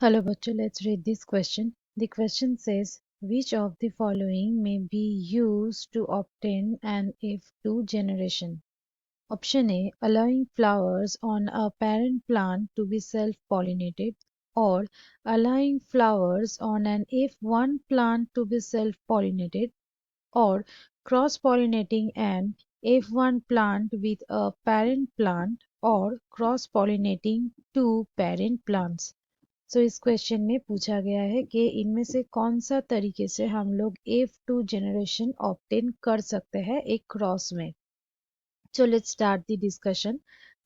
Hello, bachcho. Let's read this question. The question says, which of the following may be used to obtain an F2 generation? Option A, allowing flowers on a parent plant to be self-pollinated, or allowing flowers on an F1 plant to be self-pollinated, or cross-pollinating an F1 plant with a parent plant, or cross-pollinating two parent plants. तो इस question में पूछा गया है कि इनमें से कौन सा तरीके से हम लोग F2 जनरेशन ऑब्टेन कर सकते हैं एक क्रॉस में। So let's start the discussion.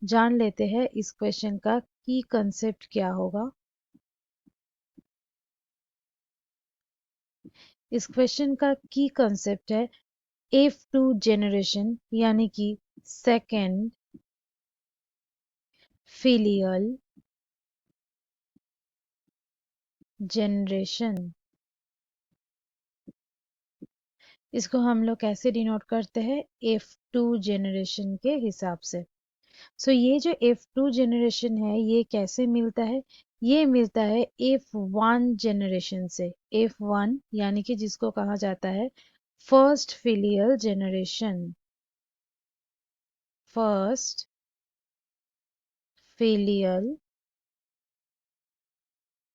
जान लेते हैं इस क्वेश्चन का की कंसेप्ट क्या होगा। इस क्वेश्चन का की कंसेप्ट है F2 जनरेशन यानी कि सेकेंड फिलियल जनरेशन। इसको हम लोग कैसे डिनोट करते हैं F2 जनरेशन के हिसाब से। सो ये जो F2 जनरेशन है ये कैसे मिलता है? ये मिलता है F1 जनरेशन से। F1 यानी कि जिसको कहा जाता है first filial generation. First filial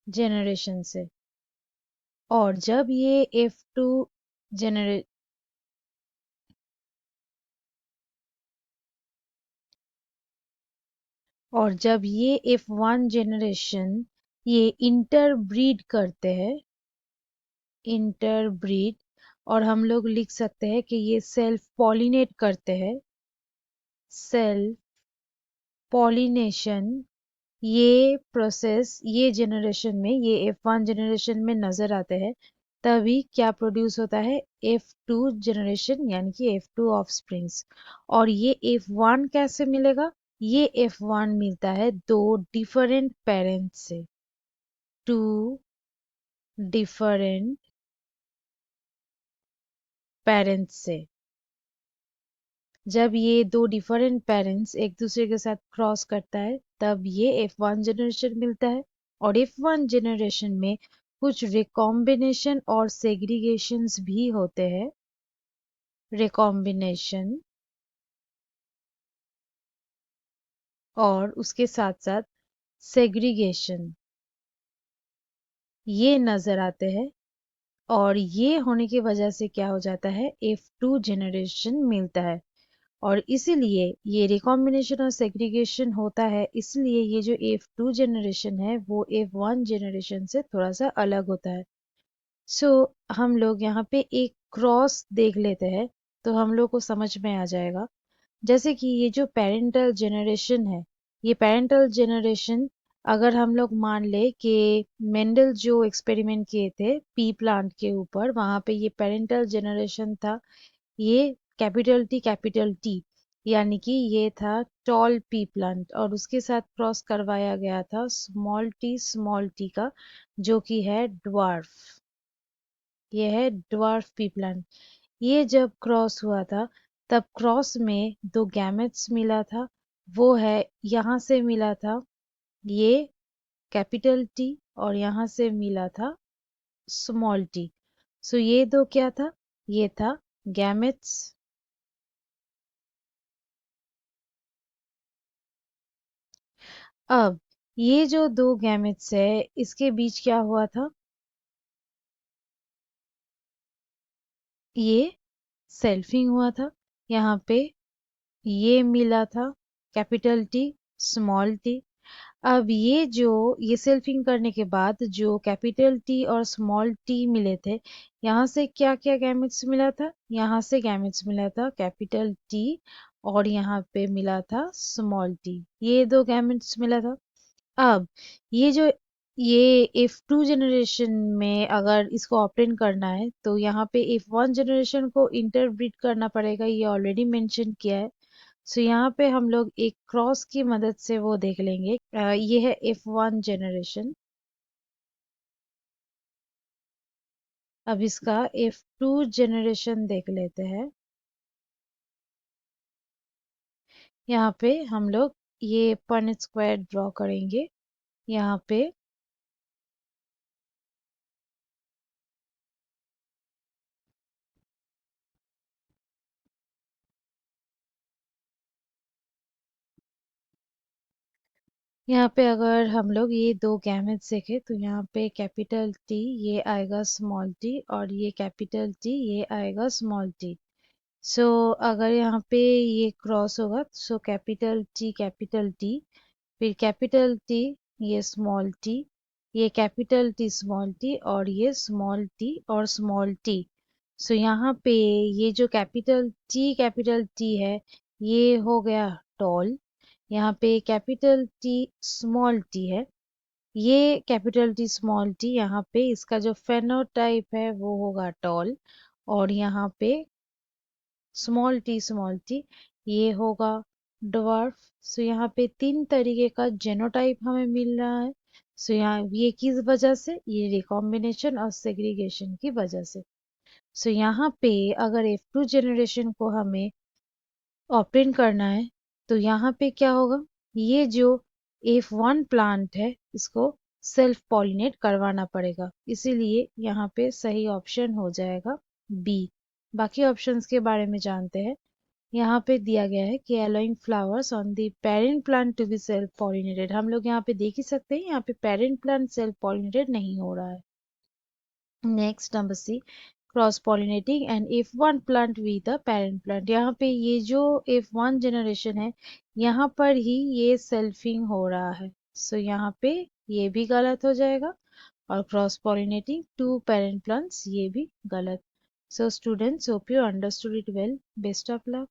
generation से। और जब ये F2 जनरे और जब ये F1 जनरेशन ये इंटरब्रीड करते हैं, इंटरब्रीड, और हम लोग लिख सकते हैं कि ये सेल्फ पॉलिनेट करते हैं। सेल्फ पॉलिनेशन ये प्रोसेस ये जनरेशन में ये F1 जनरेशन में नजर आते हैं, तभी क्या प्रोड्यूस होता है F2 जनरेशन यानी कि F2 ऑफस्प्रिंग्स। और ये F1 कैसे मिलेगा? ये F1 मिलता है दो डिफरेंट पेरेंट्स से। टू डिफरेंट पेरेंट्स से। जब ये दो डिफरेंट पेरेंट्स एक दूसरे के साथ क्रॉस करता है तब ये F1 जनरेशन मिलता है। और F1 जनरेशन में कुछ रिकॉम्बिनेशन और सेग्रीगेशंस भी होते हैं। रिकॉम्बिनेशन और उसके साथ साथ सेग्रीगेशन ये नजर आते हैं। और ये होने की वजह से क्या हो जाता है F2 जनरेशन मिलता है। और इसीलिए ये रिकॉम्बिनेशन और सेग्रीगेशन होता है, इसलिए ये जो F2 जनरेशन है वो F1 जनरेशन से थोड़ा सा अलग होता है। सो हम लोग यहाँ पे एक क्रॉस देख लेते हैं तो हम लोग को समझ में आ जाएगा। जैसे कि ये जो पेरेंटल जनरेशन है, ये पेरेंटल जनरेशन अगर हम लोग मान ले कि मेंडल जो एक्सपेरिमेंट किए थे पी प्लांट के ऊपर, वहां पे ये पेरेंटल जनरेशन था। ये कैपिटल टी यानी कि ये था टॉल पी प्लांट, और उसके साथ क्रॉस करवाया गया था स्मॉल टी का, जो कि है ड्वार्फ। ये है ड्वार्फ पी प्लांट। ये जब क्रॉस हुआ था तब क्रॉस में दो गैमेट्स मिला था। वो है यहाँ से मिला था ये कैपिटल टी, और यहाँ से मिला था स्मॉल टी। सो ये दो क्या था? ये था गैमेट्स। अब ये जो दो गैमेट्स है इसके बीच क्या हुआ था? ये सेल्फिंग हुआ था। यहाँ पे ये मिला था कैपिटल टी स्मॉल टी। अब ये सेल्फिंग करने के बाद जो कैपिटल टी और स्मॉल टी मिले थे, यहाँ से क्या क्या गैमेट्स मिला था? यहाँ से गैमेट्स मिला था कैपिटल टी, और यहाँ पे मिला था स्मॉल टी। ये दो गैमेट्स मिला था। अब ये जो ये F2 जनरेशन में अगर इसको ऑप्टेन करना है तो यहाँ पे F1 जनरेशन को इंटरब्रीड करना पड़ेगा, ये ऑलरेडी मेंशन किया है। सो यहाँ पे हम लोग एक क्रॉस की मदद से वो देख लेंगे। ये है F1 जनरेशन। अब इसका F2 जनरेशन देख लेते हैं। यहाँ पे हम लोग ये पन स्क्वायर ड्रॉ करेंगे। यहाँ पे यहाँ पे अगर हम लोग ये दो गैमेट्स देखें तो यहाँ पे कैपिटल टी ये आएगा स्मॉल टी और ये कैपिटल टी ये आएगा स्मॉल टी। सो अगर यहाँ पे ये क्रॉस होगा सो कैपिटल टी फिर कैपिटल टी ये स्मॉल टी ये कैपिटल टी स्मॉल टी और ये स्मॉल टी और स्मॉल टी। सो यहाँ पे ये जो कैपिटल टी है ये हो गया टॉल। यहाँ पे कैपिटल टी स्मॉल टी है ये कैपिटल टी स्मॉल टी यहाँ पे इसका जो फेनोटाइप है वो होगा टॉल। और यहाँ पे स्मॉल टी ये होगा ड्वार्फ। सो यहाँ पे तीन तरीके का जेनोटाइप हमें मिल रहा है। सो यहाँ ये किस वजह से ये रिकॉम्बिनेशन और सेग्रीगेशन की वजह से। सो यहाँ पे अगर F2 जनरेशन को हमें ऑप्टेन करना है तो यहाँ पे क्या होगा ये जो F1 प्लांट है इसको सेल्फ पॉलिनेट करवाना पड़ेगा इसीलिए यहाँ पे सही ऑप्शन हो जाएगा बी। बाकी ऑप्शंस के बारे में जानते हैं। यहाँ पे दिया गया है कि allowing flowers on the parent plant to be self pollinated. हम लोग यहाँ पे देख ही सकते हैं यहाँ पे पेरेंट प्लांट सेल्फ पॉलिनेटेड नहीं हो रहा है। Next number C cross pollinating and F1 plant with the parent plant. यहाँ पे ये जो F1 जनरेशन है यहाँ पर ही ये सेल्फिंग हो रहा है। सो यहाँ पे ये भी गलत हो जाएगा और cross pollinating to parent plants ये भी गलत। So students hope you understood it well. Best of luck.